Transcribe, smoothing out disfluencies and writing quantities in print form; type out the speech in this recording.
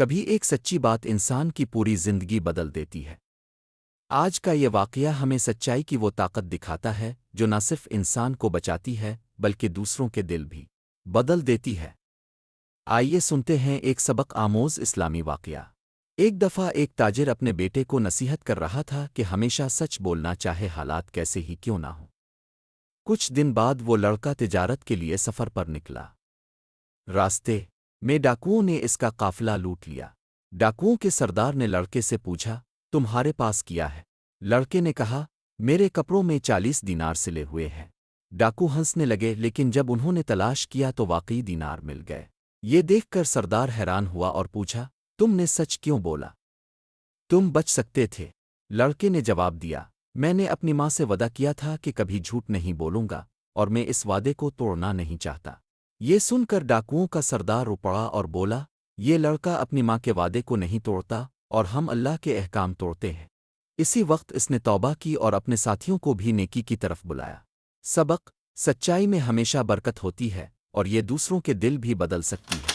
کبھی ایک سچی بات انسان کی پوری زندگی بدل دیتی ہے۔ آج کا یہ واقعہ ہمیں سچائی کی وہ طاقت دکھاتا ہے جو نہ صرف انسان کو بچاتی ہے بلکہ دوسروں کے دل بھی بدل دیتی ہے۔ آئیے سنتے ہیں ایک سبق آموز اسلامی واقعہ۔ ایک دفعہ ایک تاجر اپنے بیٹے کو نصیحت کر رہا تھا کہ ہمیشہ سچ بولنا چاہے حالات کیسے ہی کیوں نہ ہوں۔ کچھ دن بعد وہ لڑکا تجارت کے لیے سفر پر نکلا۔ راستے میں ڈاکوؤں نے اس کا قافلہ لوٹ لیا۔ ڈاکوؤں کے سردار نے لڑکے سے پوچھا، تمہارے پاس کیا ہے؟ لڑکے نے کہا، میرے کپڑوں میں 40 دینار سلے ہوئے ہیں۔ ڈاکو ہنسنے لگے، لیکن جب انہوں نے تلاش کیا تو واقعی دینار مل گئے۔ یہ دیکھ کر سردار حیران ہوا اور پوچھا، تم نے سچ کیوں بولا؟ تم بچ سکتے تھے۔ لڑکے نے جواب دیا، میں نے اپنی ماں سے وعدہ کیا تھا کہ کبھی جھوٹ نہیں بولوں گا، اور میں اس وعدے کو توڑنا نہیں چاہتا۔ یہ سن کر ڈاکوؤں کا سردار رو پڑا اور بولا، یہ لڑکا اپنی ماں کے وعدے کو نہیں توڑتا اور ہم اللہ کے احکام توڑتے ہیں۔ اسی وقت اس نے توبہ کی اور اپنے ساتھیوں کو بھی نیکی کی طرف بلایا۔ سبق: سچائی میں ہمیشہ برکت ہوتی ہے اور یہ دوسروں کے دل بھی بدل سکتی ہے۔